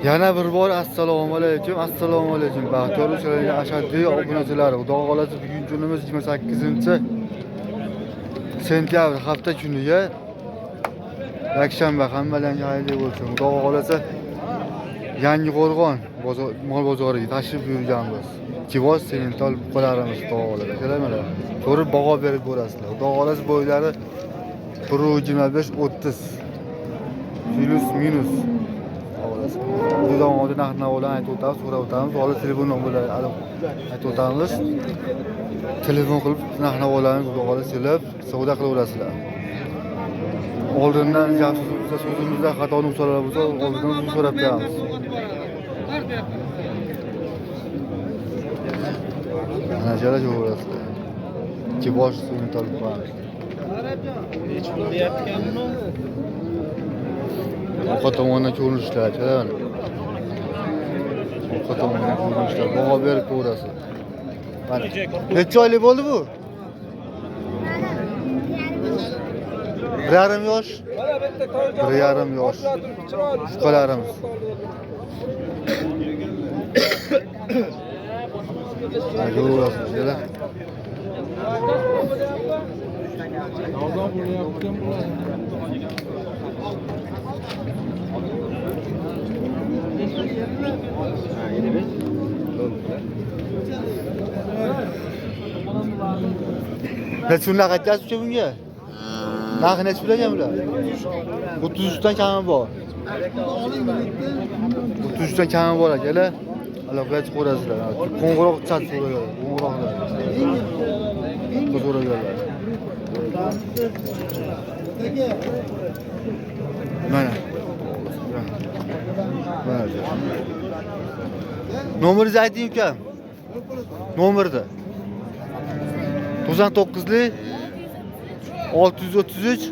Yana bir bor assalomu alaykum. Assalomu alaykum. Baxtiyor Ucharali ashaddiy obunachilar. Xudo xolasa bugun kunimiz 28-sentyabr hafta kuniga yakshanba, hammalarga xayrli bo'lsin. Xudo xolasa Yangiqo'rg'on mol bozoriga tashrif buyurganmiz. Kivoz semental buqalarimiz xudo xolasa. Kelamlar. Ko'rib baho berib ko'rasizlar. Xudo xolasa bo'ylari 1.25-30 plus minus. Budan oldin narx-navolarni aytib o'tamiz, so'rab o'tamiz. Hozir telefon nomerlarini aytib o'tamiz. Telefon qilib narx-navolarni xudo xolasa silab savdo qilaverasizlar. Oldindan so'zimizda xato nuqtalar bo'lsa, oldindan uzr so'rab beramiz. Mana jala ko'rasizlar. Ikki bosh suvni olib qo'yamiz. Hech pul deyapti-kanmi? Orqa tomondan ko'rinishlar, qarang. Orqa tomondan ko'rinishlar. Baho berib ko'rasiz. Mana. Necha oylik bo'ldi bu? 1,5 yosh. 1,5 yosh. Buqalarimiz. Ko'rasiz, jala. Necha pullar aytasiz bunga? Narxi necha pulga bular? 33 dan kami bor. 33 dan kami bor akalar. Aloqaga chiqib ko'rasizlar. Qo'ng'iroq chat so'raylar. Qo'ng'iroqlar. So'raylar. Mana. Nomeringizni ayting ukam. Nomerda 99lik 633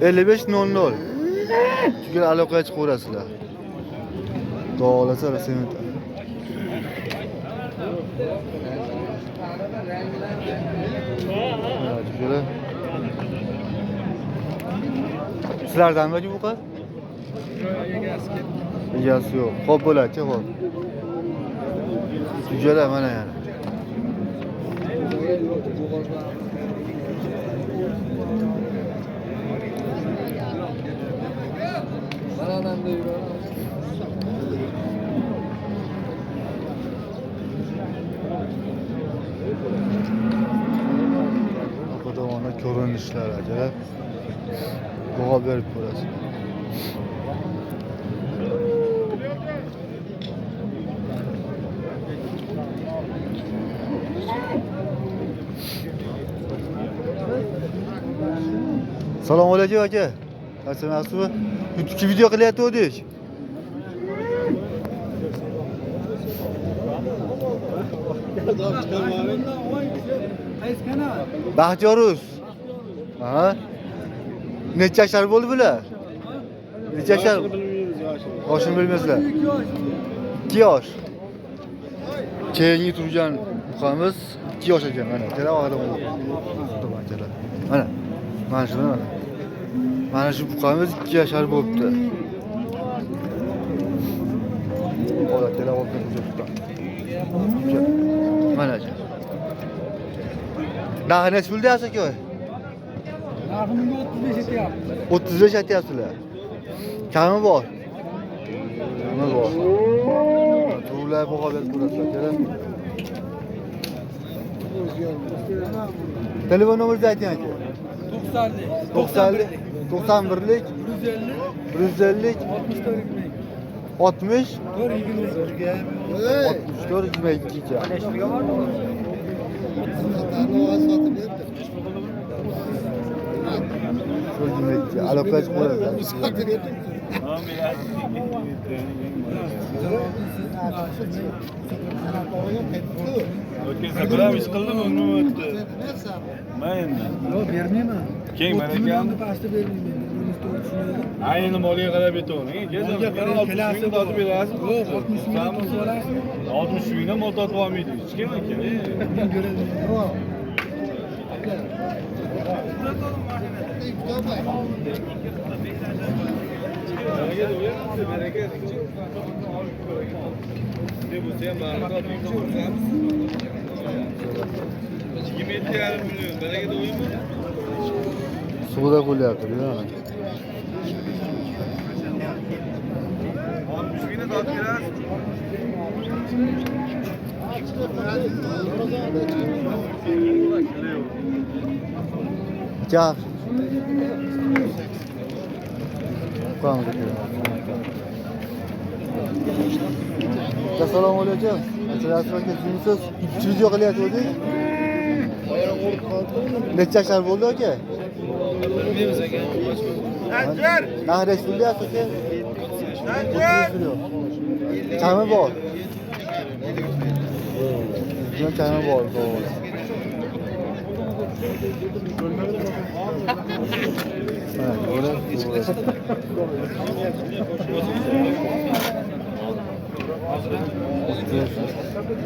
5500. Shuga aloqaga chiqaverasizlar. Xudo sement. Sizlardanmi bu qiz? Egasi yo'q. Xo'p bo'ladi, xo'p. Sujala mana yana. Qo'dovona ko'rinishlar ajalab. Baho berib ko'rasiz. Assalomu alaykum aka. Qanchasiz? YouTube video qilyapti-ku. Baxtiyoruz. Ha? Necha yashar bo'ldi bular? Necha yashar? Yoshini bilmaysizlar. 2 yosh. Keyingi turgan buqamiz 2 yosh ekan mana. Kela odam bo'ldi. Mana. Mana shu mana. Mana shu buqamiz 2 yashar bo'libdi. Qo'la kela oldi. Mana shu. Daha neç pul deyapsiz aka? Narxini 35 aytyapti. 35 aytyapsizlar. Kami bor. Nima bor? Turlar baho berib ko'rasizlar, kerak. Telefon nomeringizni ayting aka. 90lik 91lik 150 60 64 22. Aloqaga chiqib ko'rasiz. O'tkazib ish qildim, nima o'tdi? Mayli. Yo'q, bermayman. Keng mana ekan. Pastda bermayman. Ayni moliga qarab aytavering. Molga qarab kelasi sotib berasiz. Yo'q, 60 ming sotib olasiz. 60 mingdan mol sotib olmaydi. Hech kim ekan. Men ko'raman. Suvda qo'lyapti, bilaman. Gel. Tamam. Assalomu alaykum. Assalomu alaykum. Siz video qilyapsiz? Necha yashar bo'ldi aka? Bilmaymiz aka. Nahresh bilyapsiz? Chami bor. Bunun chami bor.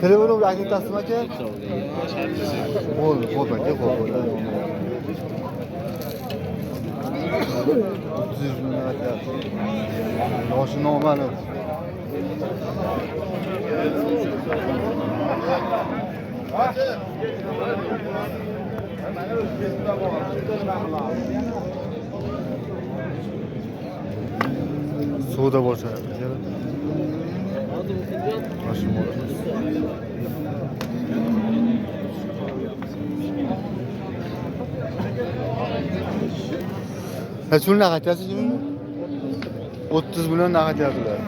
Telefonum rakip taslim aka. Bo'ldi, qo'yib aka, qo'yib. 300 ming aka. Yoshi noma'lum. Suvda bo'lsa. Hoşum olur. Şunu ne kadar şimdi? 30 milyon ne kadar yaptılar?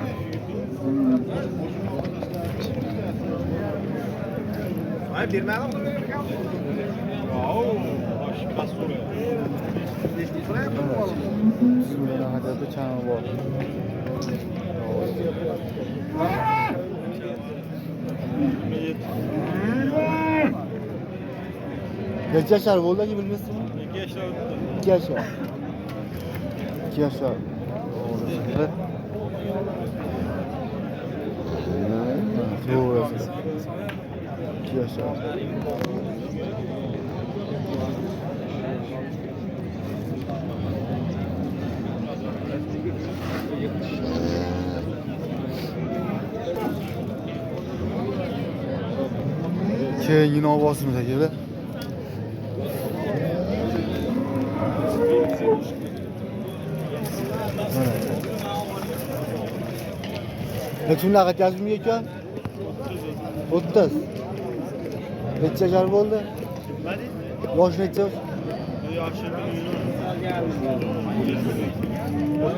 Ay bir mağam. Ne kadar da çanı var. Kaç yaşar oldu ki bilmesin? 2 yaşlar oldu. 2 yaşar. 2 yaşar. Evet. Doğru. 2 yaşar. Yine ovasını da gele. Ne tür lakat yazmıyor ki? 30. Neçe yaşar oldu? Yaş neçe? Yaşı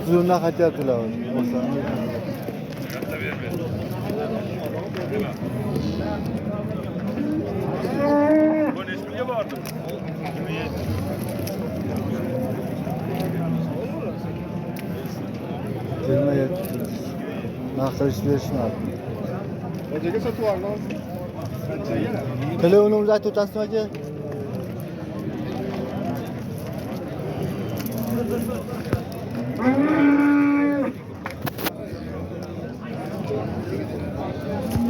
30 lakat yazdılar. Bu nesmiye vardı. Kelime nakliş verişmedi. Ödege satı var lan. Telefonumuzu ayt o'tasizmi aka?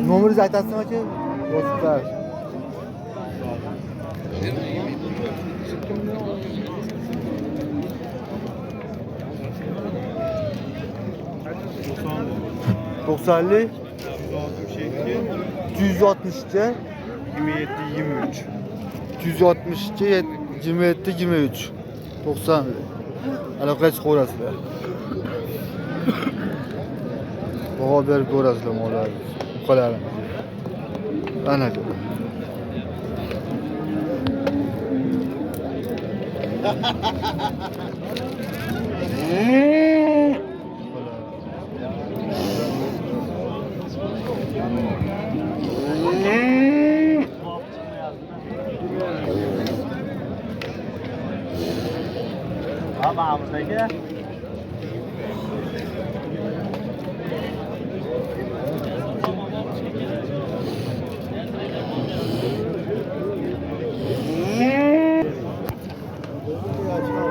Nomeringizni aytasizmi aka? Yoziblar. ...90'lı... ...262... ...27-23... ...262... ...27-23... ...90'lı... ...aloqaga chiqib ko'rasizlar. Baho berib ko'rasizlar mollarni... ...uqalarini... ...ana shu. Hammamizdagi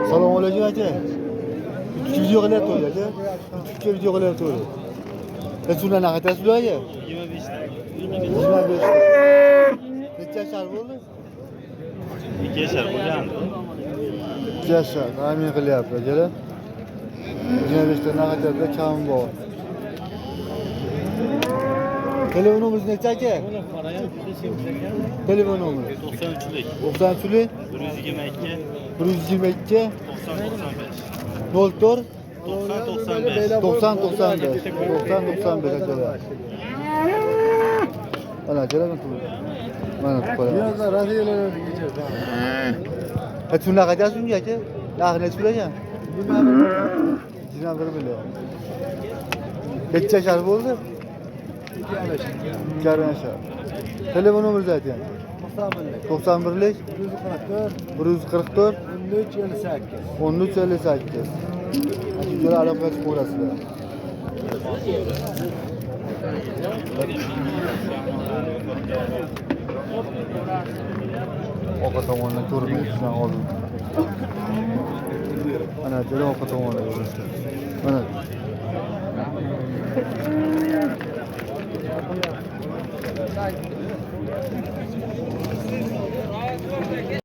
Assalomu alaykum aka. Video qilyapti aka. Video qilyapti. Sizlar naqa tasbih aka? 25 ta. 25. Necha yashar bo'ldi? 2 yashar bo'lgan. 2 yashar. Amin qilyapti aka. 25 tane kadar kam bor. Telefonumuz necha aka? Telefonumuz 93'lük. 93'lik 122 122 90 04 95. 90 95 90 95 aka. Ana jarang tu. Mana tu qo'yaman. Biraz da radyolara gideceğiz. Ha tuna qachon unga aka? Yaxshi so'ragan. 21 million. Necha yashar bo'ldi? 2 yashar. Telefon nomeringizni ayting. 91lik 144 1358. Shunga aloqa qilib ko'rasizlar. Orqa tomondan ko'rinishdan oldin. Mana jala orqa tomonda ko'rishdi. Mana.